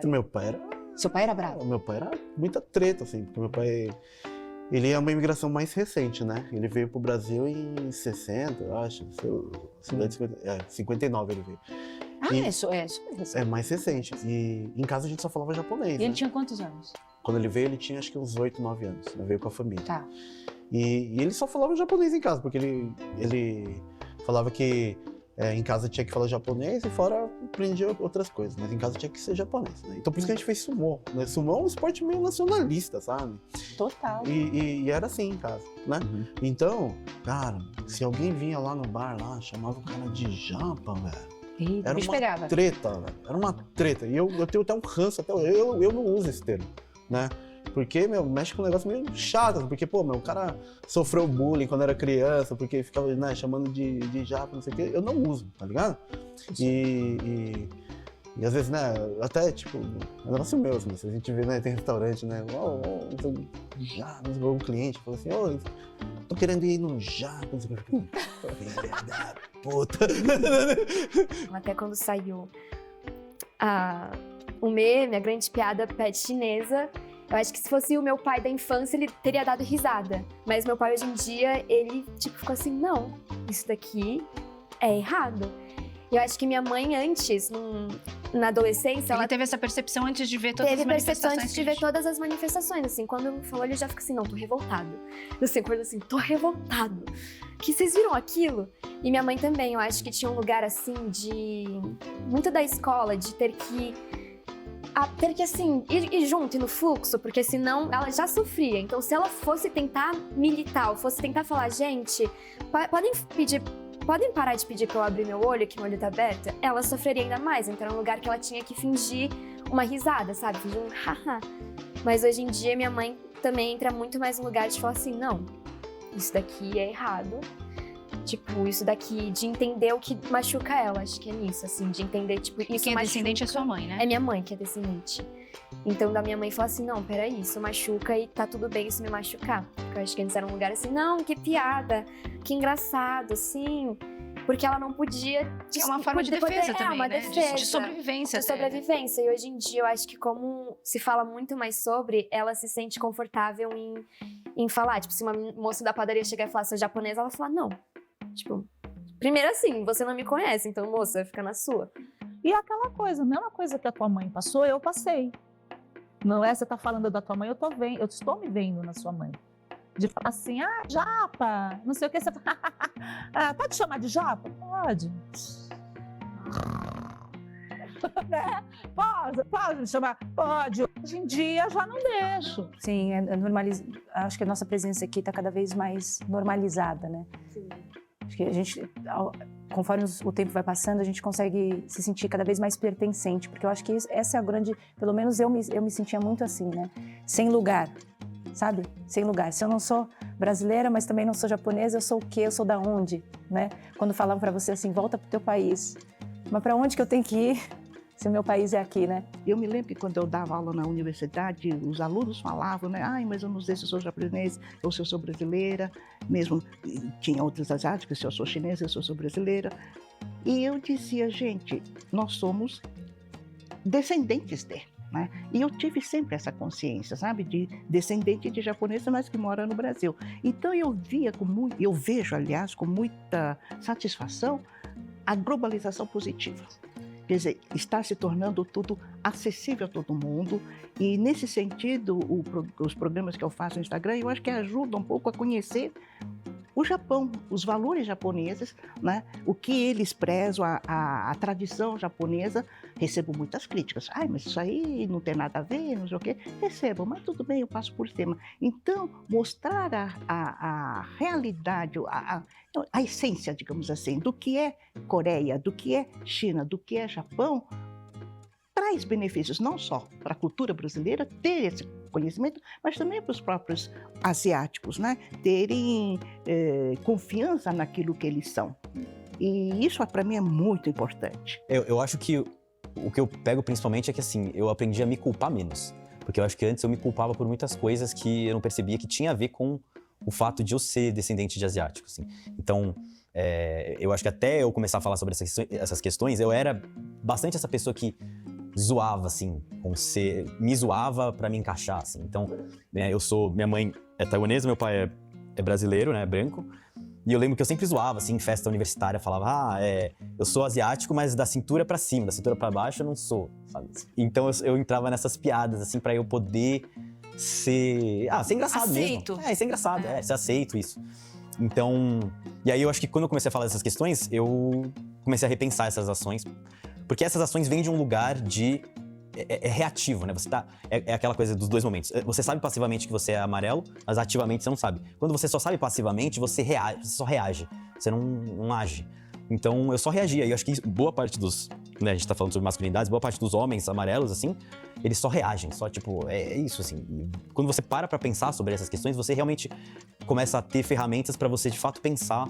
Meu pai era... Seu pai era bravo? Meu pai era muita treta, assim, porque meu pai... Ele é uma imigração mais recente, né? Ele veio pro Brasil em 60, eu acho. 59 ele veio. Ah, é super recente. É mais recente. E em casa a gente só falava japonês, E ele tinha quantos anos? Quando ele veio, ele tinha acho que uns 8, 9 anos. Ele veio com a família. Tá. E ele só falava japonês em casa, porque ele falava que em casa tinha que falar japonês e fora aprendia outras coisas, mas em casa tinha que ser japonês, né? Então por isso que a gente fez sumô, né? Sumô é um esporte meio nacionalista, sabe? Total. E era assim em casa, né? Então, cara, se alguém vinha lá no bar, lá, chamava o cara de japa, velho. Eita, Era bicho uma pegava. treta, velho. Era uma treta. E eu tenho até um ranço, até eu não uso esse termo, né? Porque, mexe com um negócio meio chato, porque, o cara sofreu bullying quando era criança, porque ficava, né, chamando de japa, não sei o quê. Eu não uso, tá ligado? E às vezes, né, até, tipo, é um negócio meu, assim, se a gente vê, né, tem restaurante, né, um cliente fala assim, tô querendo ir num japa, não sei o quê. Filha da puta. Até quando saiu o meme, a grande piada pet chinesa, eu acho que se fosse o meu pai da infância, ele teria dado risada. Mas meu pai, hoje em dia, ele, ficou assim, não, isso daqui é errado. E eu acho que minha mãe, antes, na adolescência... Ela teve essa percepção antes de ver todas as manifestações. Teve percepção antes de ver todas as manifestações, assim. Quando ele falou, ele já fica assim, não, tô revoltado. Eu sempre acordo assim, tô revoltado. Que vocês viram aquilo? E minha mãe também, eu acho que tinha um lugar, assim, muito da escola, de ter que assim, ir junto, ir no fluxo, porque senão ela já sofria. Então, se ela fosse tentar militar, ou fosse tentar falar, gente, podem parar de pedir pra eu abrir meu olho, que meu olho tá aberto, ela sofreria ainda mais. Então, era um lugar que ela tinha que fingir uma risada, sabe? Fingir um haha. Mas hoje em dia, minha mãe também entra muito mais no lugar de falar assim, não, isso daqui é errado. Isso daqui, de entender o que machuca ela, acho que é nisso, assim, de entender, isso quem é machuca. Descendente é sua mãe, né? É minha mãe que é descendente. Então, da minha mãe falar assim, não, peraí, isso machuca e tá tudo bem isso me machucar. Porque eu acho que antes era um lugar assim, não, que piada, que engraçado, sim. Porque ela não podia... É uma forma de defesa também, uma né? defesa. De sobrevivência. De sobrevivência. E hoje em dia, eu acho que como se fala muito mais sobre, ela se sente confortável em falar. Se uma moça da padaria chegar e falar, sou japonesa, ela fala, não. Primeiro assim, você não me conhece, então, moça, fica na sua. E aquela coisa, a mesma coisa que a tua mãe passou, eu passei. Não é? Você tá falando da tua mãe, eu estou me vendo na sua mãe. De falar assim, japa, não sei o que, você fala, pode chamar de japa? Pode. Né? Pode me chamar? Pode. Hoje em dia já não deixo. Sim, acho que a nossa presença aqui está cada vez mais normalizada, né? Sim. Acho que a gente, conforme o tempo vai passando, a gente consegue se sentir cada vez mais pertencente, porque eu acho que essa é a grande... Pelo menos eu me sentia muito assim, né? Sem lugar, sabe? Sem lugar. Se eu não sou brasileira, mas também não sou japonesa, eu sou o quê? Eu sou da onde? Né? Quando falavam para você assim, volta pro teu país. Mas para onde que eu tenho que ir? Se o meu país é aqui, né? Eu me lembro que quando eu dava aula na universidade, os alunos falavam, né? Mas eu não sei se eu sou japonesa ou se eu sou brasileira. Mesmo tinha outros asiáticos, se eu sou chinesa, se eu sou brasileira. E eu dizia, gente, nós somos descendentes dele, né? E eu tive sempre essa consciência, sabe? De descendente de japonesa, mas que mora no Brasil. Então eu vejo, aliás, com muita satisfação a globalização positiva. Quer dizer, está se tornando tudo acessível a todo mundo e, nesse sentido, os programas que eu faço no Instagram, eu acho que ajudam um pouco a conhecer o Japão, os valores japoneses, né? O que eles prezam, a tradição japonesa. Recebo muitas críticas. Mas isso aí não tem nada a ver, não sei o quê. Recebo, mas tudo bem, eu passo por cima. Então, mostrar a realidade, a essência, digamos assim, do que é Coreia, do que é China, do que é Japão, traz benefícios não só para a cultura brasileira ter esse conhecimento, mas também para os próprios asiáticos, né? Terem confiança naquilo que eles são. E isso, para mim, é muito importante. Eu acho que o que eu pego principalmente é que, assim, eu aprendi a me culpar menos. Porque eu acho que antes eu me culpava por muitas coisas que eu não percebia que tinha a ver com o fato de eu ser descendente de asiático, assim. Então, eu acho que até eu começar a falar sobre essas questões, eu era bastante essa pessoa que zoava, assim, me zoava pra me encaixar, assim. Então, minha mãe é taiwanesa, meu pai é brasileiro, né, branco. E eu lembro que eu sempre zoava, assim, em festa universitária, falava, eu sou asiático, mas da cintura pra cima, da cintura pra baixo eu não sou, sabe? Então eu entrava nessas piadas, assim, pra eu poder ser engraçado aceito. mesmo. Ser engraçado, ser aceito, isso. Então, e aí eu acho que quando eu comecei a falar dessas questões, eu comecei a repensar essas ações, porque essas ações vêm de um lugar de reativo, né? Você é aquela coisa dos dois momentos. Você sabe passivamente que você é amarelo, mas ativamente você não sabe. Quando você só sabe passivamente, você só reage, você não age. Então eu só reagia, e eu acho que boa parte dos, né, a gente tá falando sobre masculinidades, boa parte dos homens amarelos, assim, eles só reagem, só tipo, é isso, assim. E quando você para pra pensar sobre essas questões, você realmente começa a ter ferramentas pra você, de fato, pensar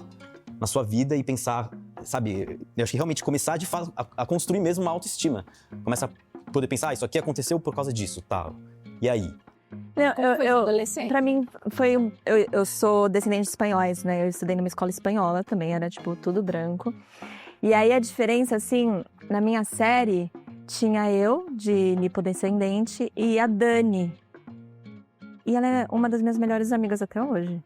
na sua vida e pensar, sabe, eu acho que realmente começar, de fato, a construir mesmo uma autoestima. Começa a poder pensar, isso aqui aconteceu por causa disso, tá? E aí? Pra mim, eu sou descendente de espanhóis, né? Eu estudei numa escola espanhola também, era tipo tudo branco. E aí a diferença, assim, na minha série, tinha eu, de nipodescendente, e a Dani. E ela é uma das minhas melhores amigas até hoje.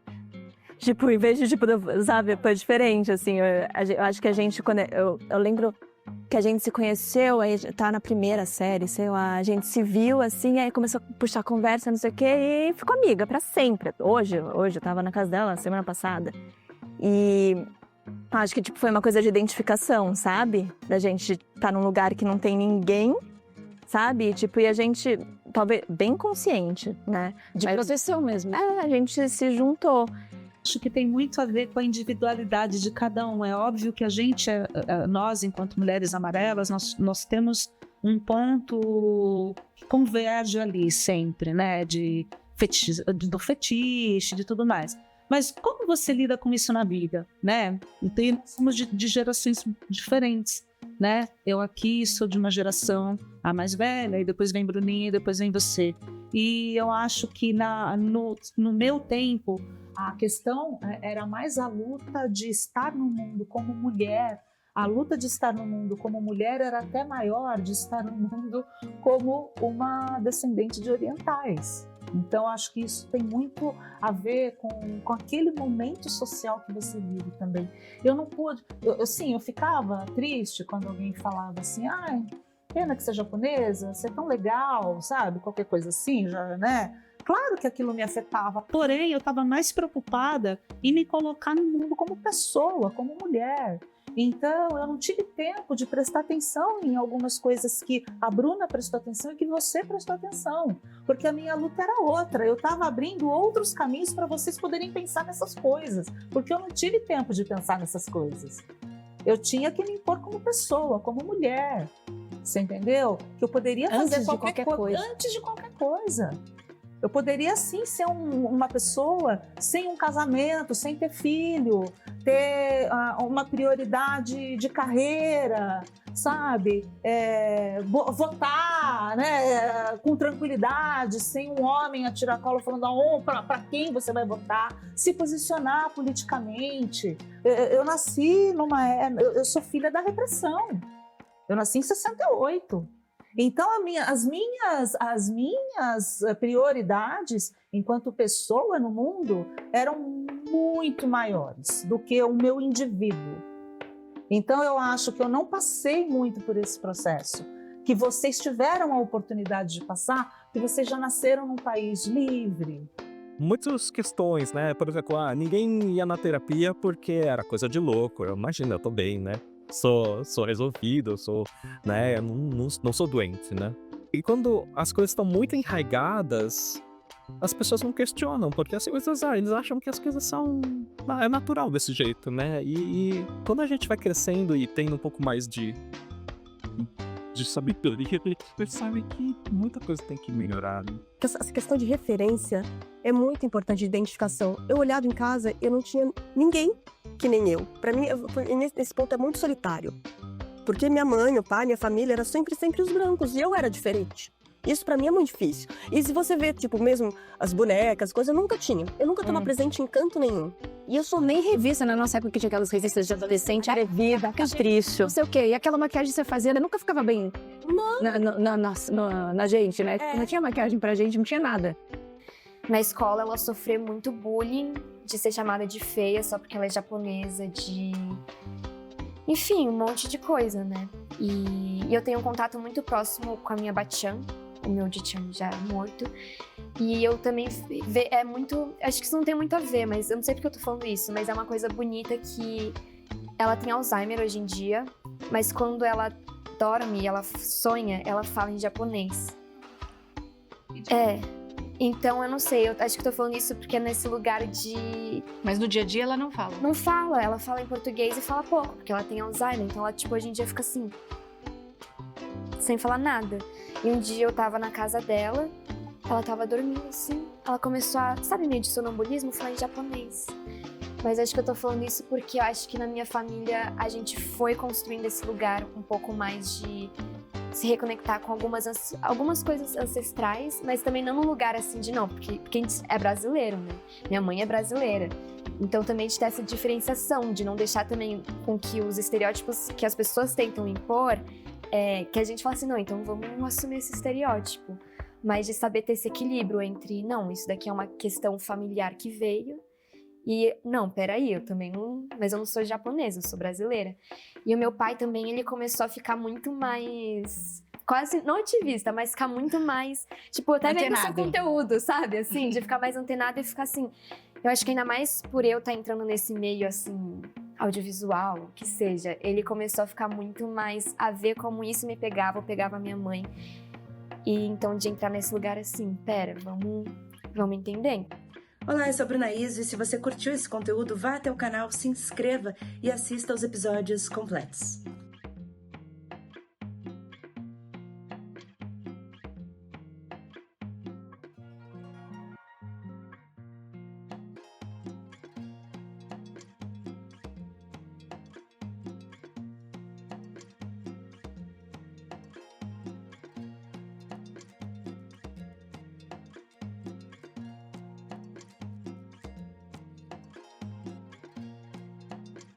Tipo, em vez de, tipo, sabe, foi diferente, assim. Eu acho que a gente, quando eu lembro que a gente se conheceu, aí tá na primeira série, sei lá, a gente se viu assim, aí começou a puxar conversa, não sei o quê, e ficou amiga pra sempre. Hoje eu tava na casa dela semana passada. E acho que tipo, foi uma coisa de identificação, sabe? Da gente tá num lugar que não tem ninguém, sabe? Tipo, e a gente, talvez, bem consciente, né? De proteção mesmo. A gente se juntou. Acho que tem muito a ver com a individualidade de cada um. É óbvio que a gente, nós, enquanto mulheres amarelas, nós temos um ponto que converge ali sempre, né? Do fetiche, de tudo mais. Mas como você lida com isso na vida, né? Somos de gerações diferentes, né? Eu aqui sou de uma geração a mais velha, e depois vem Bruninha, e depois vem você. E eu acho que no meu tempo, a questão era mais a luta de estar no mundo como mulher. A luta de estar no mundo como mulher era até maior de estar no mundo como uma descendente de orientais. Então, acho que isso tem muito a ver com aquele momento social que você vive também. Eu não pude... Eu ficava triste quando alguém falava assim, pena que você é japonesa, você é tão legal, sabe? Qualquer coisa assim, já, né? Claro que aquilo me afetava, porém eu estava mais preocupada em me colocar no mundo como pessoa, como mulher. Então eu não tive tempo de prestar atenção em algumas coisas que a Bruna prestou atenção e que você prestou atenção, porque a minha luta era outra. Eu estava abrindo outros caminhos para vocês poderem pensar nessas coisas, porque eu não tive tempo de pensar nessas coisas. Eu tinha que me impor como pessoa, como mulher. Você entendeu? Que eu poderia fazer qualquer coisa antes de qualquer coisa. Eu poderia, sim, ser uma pessoa sem um casamento, sem ter filho, ter uma prioridade de carreira, sabe? Votar, né, com tranquilidade, sem um homem a tiracolo falando para quem você vai votar, se posicionar politicamente. Eu nasci eu sou filha da repressão. Eu nasci em 68. Então, as minhas prioridades enquanto pessoa no mundo eram muito maiores do que o meu indivíduo. Então, eu acho que eu não passei muito por esse processo, que vocês tiveram a oportunidade de passar, que vocês já nasceram num país livre. Muitas questões, né? Por exemplo, ninguém ia na terapia porque era coisa de louco. Imagina, eu tô bem, né? Sou resolvido, né? Não sou doente, né? E quando as coisas estão muito enraigadas, as pessoas não questionam, porque as coisas, eles acham que as coisas são... é natural desse jeito, né? E quando a gente vai crescendo e tendo um pouco mais de sabedoria, a gente sabe que muita coisa tem que melhorar, né? Essa questão de referência é muito importante, de identificação. Eu olhava em casa, eu não tinha ninguém que nem eu. Para mim, nesse ponto é muito solitário. Porque minha mãe, meu pai, minha família era sempre os brancos. E eu era diferente. Isso pra mim é muito difícil. E se você vê, tipo, mesmo as bonecas, coisas, eu nunca tinha. Eu nunca tava presente em canto nenhum. E eu sou nem revista na nossa época, que tinha aquelas revistas de adolescente. Era vida, capricho. Não sei o quê. E aquela maquiagem que você fazia, nunca ficava bem na gente, né? Não tinha maquiagem pra gente, não tinha nada. Na escola, ela sofreu muito bullying, de ser chamada de feia só porque ela é japonesa, enfim, um monte de coisa, né? E eu tenho um contato muito próximo com a minha Bachan, o meu Dichan já é morto. E eu também acho que isso não tem muito a ver, mas eu não sei porque eu tô falando isso, mas é uma coisa bonita que ela tem Alzheimer hoje em dia, mas quando ela dorme, ela sonha, ela fala em japonês. Então eu não sei, eu acho que tô falando isso porque é nesse lugar de... Mas no dia a dia ela não fala. Não fala, ela fala em português e fala pouco, porque ela tem Alzheimer, então ela, tipo, hoje em dia fica assim, sem falar nada. E um dia eu tava na casa dela, ela tava dormindo assim, ela começou a, sabe, meio de sonambulismo, falar em japonês. Mas acho que eu tô falando isso porque eu acho que na minha família a gente foi construindo esse lugar um pouco mais de se reconectar com algumas coisas ancestrais, mas também não num lugar assim de não, porque a gente é brasileiro, né? Minha mãe é brasileira. Então também a gente tem essa diferenciação de não deixar também com que os estereótipos que as pessoas tentam impor, que a gente fala assim, não, então vamos assumir esse estereótipo. Mas de saber ter esse equilíbrio entre, não, isso daqui é uma questão familiar que veio, e, não, peraí, eu também não... Mas eu não sou japonesa, eu sou brasileira. E o meu pai também, ele começou a ficar muito mais... Quase, não ativista, mas ficar muito mais... Tipo, até vendo seu conteúdo, sabe? Assim, de ficar mais antenado e ficar assim... Eu acho que ainda mais por eu estar entrando nesse meio, assim, audiovisual, que seja, ele começou a ficar muito mais a ver como isso me pegava, eu pegava a minha mãe. E então, de entrar nesse lugar assim, pera, vamos entender. Olá, eu sou a Bruna Iso e se você curtiu esse conteúdo, vá até o canal, se inscreva e assista aos episódios completos.